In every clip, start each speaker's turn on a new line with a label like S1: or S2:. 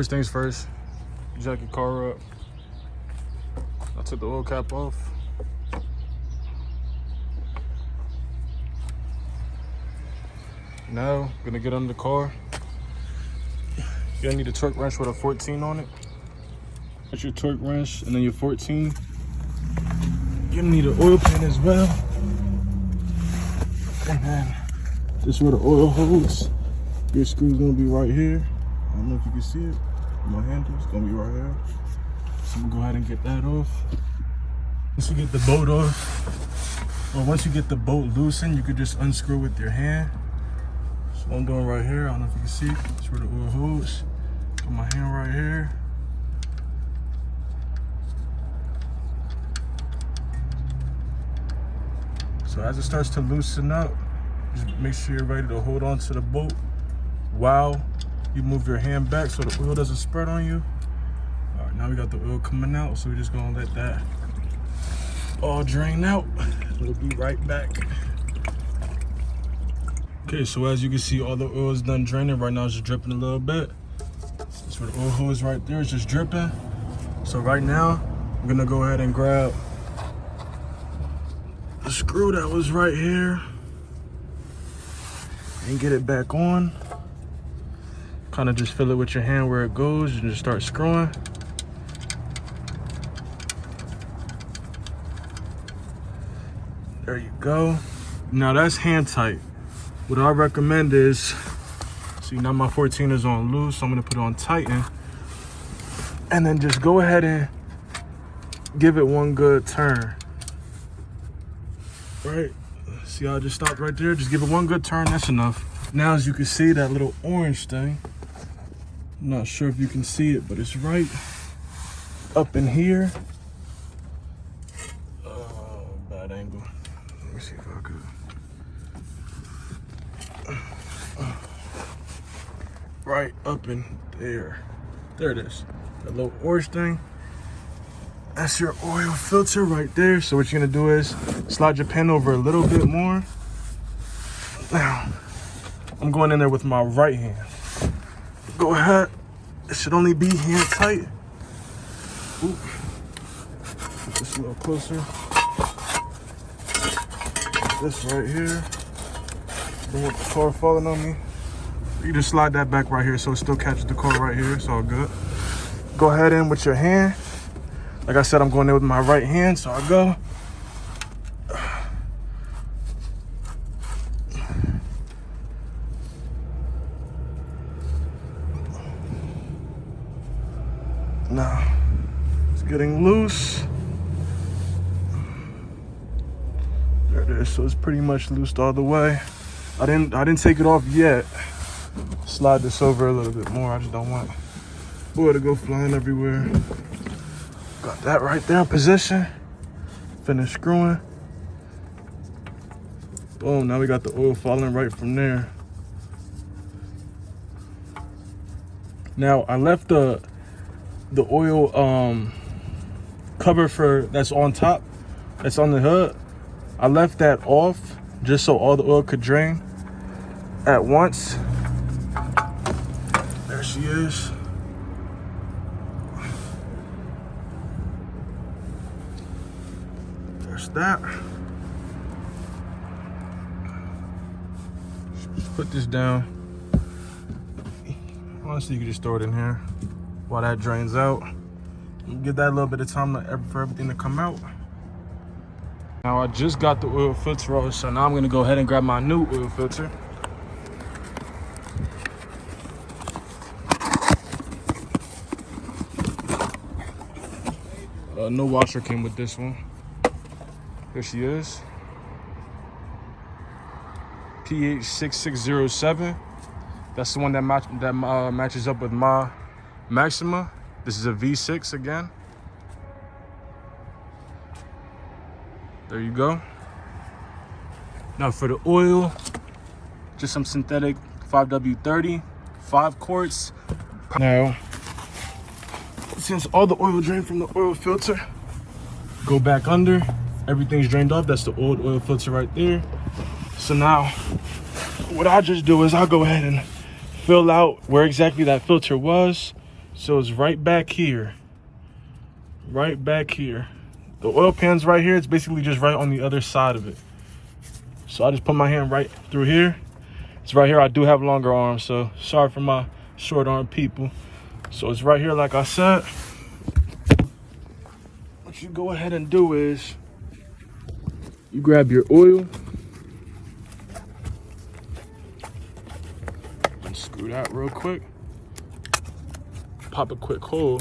S1: First things first, jack your car up. I took the oil cap off. Now, I'm gonna get under the car. You're gonna need a torque wrench with a 14 on it. That's your torque wrench, and then your 14. You're gonna need an oil pan as well. And then, this is where the oil holds. Your screw's gonna be right here. I don't know if you can see it. My handle is gonna be right here. So I'm gonna go ahead and get that off. Once you get the bolt off, or once you get the bolt loosened, you could just unscrew with your hand. So what I'm doing right here, I don't know if you can see, that's where the oil holds. Put my hand right here. So as it starts to loosen up, just make sure you're ready to hold on to the bolt while you move your hand back so the oil doesn't spread on you. All right, now we got the oil coming out, so we're just gonna let that all drain out. We'll be right back. Okay, so as you can see, all the oil is done draining. Right now it's just dripping a little bit. That's where the oil hose right there is just dripping. So right now, I'm gonna go ahead and grab the screw that was right here and get it back on. Kind of just feel it with your hand where it goes and just start screwing. There you go. Now that's hand tight. What I recommend is, see now my 14 is on loose, so I'm gonna put it on tighten. And then just go ahead and give it one good turn. Right? See how I just stopped right there? Just give it one good turn, that's enough. Now as you can see, that little orange thing, I'm not sure if you can see it, but it's right up in here. Oh, bad angle. Let me see if I could. Right up in there. There it is. That little orange thing. That's your oil filter right there. So what you're gonna do is slide your pen over a little bit more. Now, I'm going in there with my right hand. Go ahead. It should only be hand tight. Oop. Put this a little closer. This right here. Don't want the car falling on me. You just slide that back right here so it still catches the car right here. It's all good. Go ahead in with your hand. Like I said, I'm going in with my right hand, so I go. Now, it's getting loose. There it is, so it's pretty much loosed all the way. I didn't take it off yet. Slide this over a little bit more. I just don't want oil to go flying everywhere. Got that right there in position. Finish screwing. Boom, now we got the oil falling right from there. Now I left the oil cover for that's on top, that's on the hood. I left that off just so all the oil could drain at once. There she is. There's that. Just put this down. Honestly, you can just throw it in here while that drains out. Give that a little bit of time for everything to come out. Now I just got the oil filter off, so now I'm gonna go ahead and grab my new oil filter. No washer came with this one. Here she is. PH6607. That's the one that matches up with my Maxima. This is a V6 again. There you go. Now for the oil, just some synthetic 5W30, 5 quarts. Now, since all the oil drained from the oil filter, go back under. Everything's drained off. That's the old oil filter right there. So now, what I just do is I'll go ahead and fill out where exactly that filter was. So it's right back here. Right back here. The oil pan's right here. It's basically just right on the other side of it. So I just put my hand right through here. It's right here. I do have longer arms, so sorry for my short arm people. So it's right here, like I said. What you go ahead and do is you grab your oil. Unscrew that real quick. Pop a quick hole.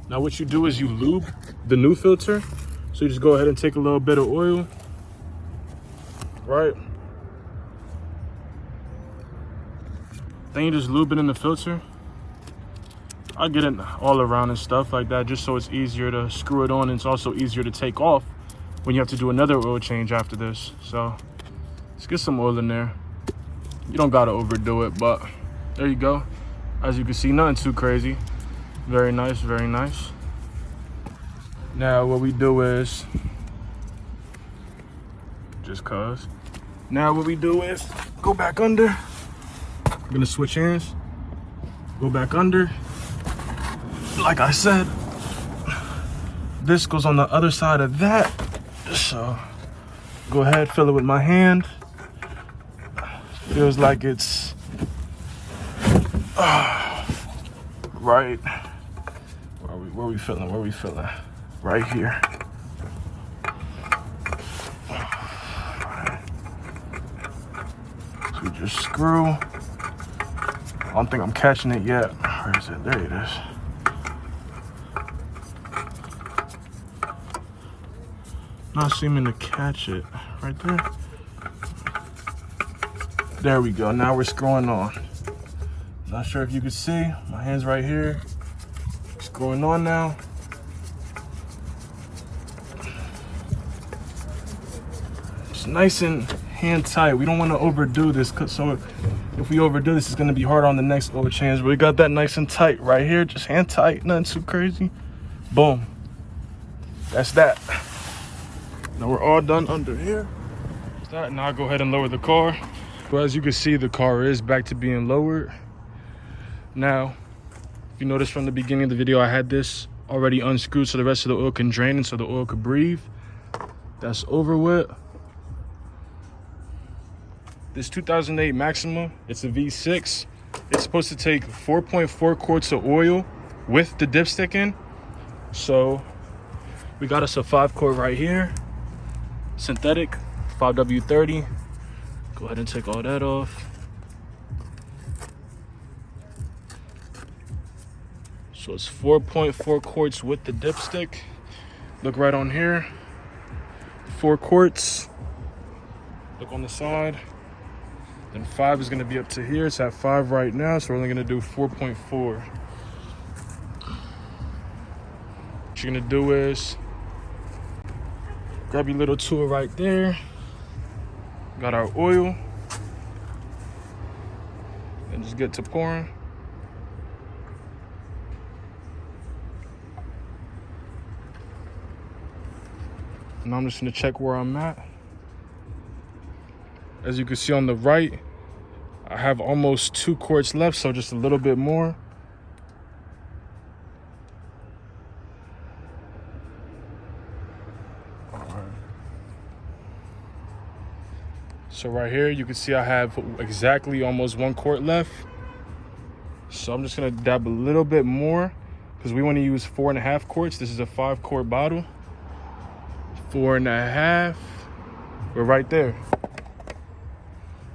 S1: Now what you do is you lube the new filter. So you just go ahead and take a little bit of oil, right? Then you just lube it in the filter. I get it all around and stuff like that, just so it's easier to screw it on, and it's also easier to take off when you have to do another oil change after this. So let's get some oil in there. You don't gotta overdo it, but there you go. As you can see, nothing too crazy. Very nice, very nice. Now what we do is, now what we do is go back under. I'm gonna switch hands, go back under. Like I said, this goes on the other side of that. So go ahead, fill it with my hand. Feels like it's right. Where we feeling? Where we feeling? Right here. So we just screw. I don't think I'm catching it yet. Where is it? There it is. Not seeming to catch it. Right there. There we go. Now we're screwing on. Not sure if you can see. My hand's right here. Screwing on now. It's nice and hand tight. We don't want to overdo this, so if we overdo this, it's going to be hard on the next oil change. But we got that nice and tight right here. Just hand tight, nothing too crazy. Boom. That's that. Now we're all done under here. Now I'll go ahead and lower the car. But as you can see, the car is back to being lowered. Now, if you notice from the beginning of the video, I had this already unscrewed so the rest of the oil can drain and so the oil could breathe. That's over with. This 2008 Maxima, it's a V6. It's supposed to take 4.4 quarts of oil with the dipstick in. So we got us a 5-quart right here. Synthetic, 5W30. Go ahead and take all that off. So it's 4.4 quarts with the dipstick. Look right on here. 4 quarts. Look on the side. Then 5 is gonna be up to here. It's at 5 right now, so we're only gonna do 4.4. What you're gonna do is grab your little tool right there. Got our oil. And just get to pouring. And I'm just gonna check where I'm at. As you can see on the right, I have almost 2 quarts left, so just a little bit more. All right. So right here, you can see I have exactly almost 1 quart left. So I'm just gonna dab a little bit more because we wanna use 4.5 quarts. This is a 5-quart bottle. 4.5, we're right there.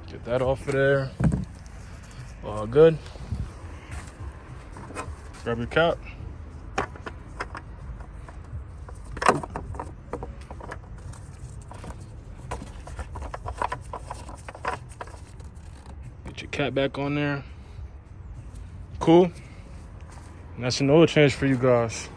S1: Get that off of there. All good. Grab your cap. Get your cap back on there. Cool. And that's an oil change for you guys.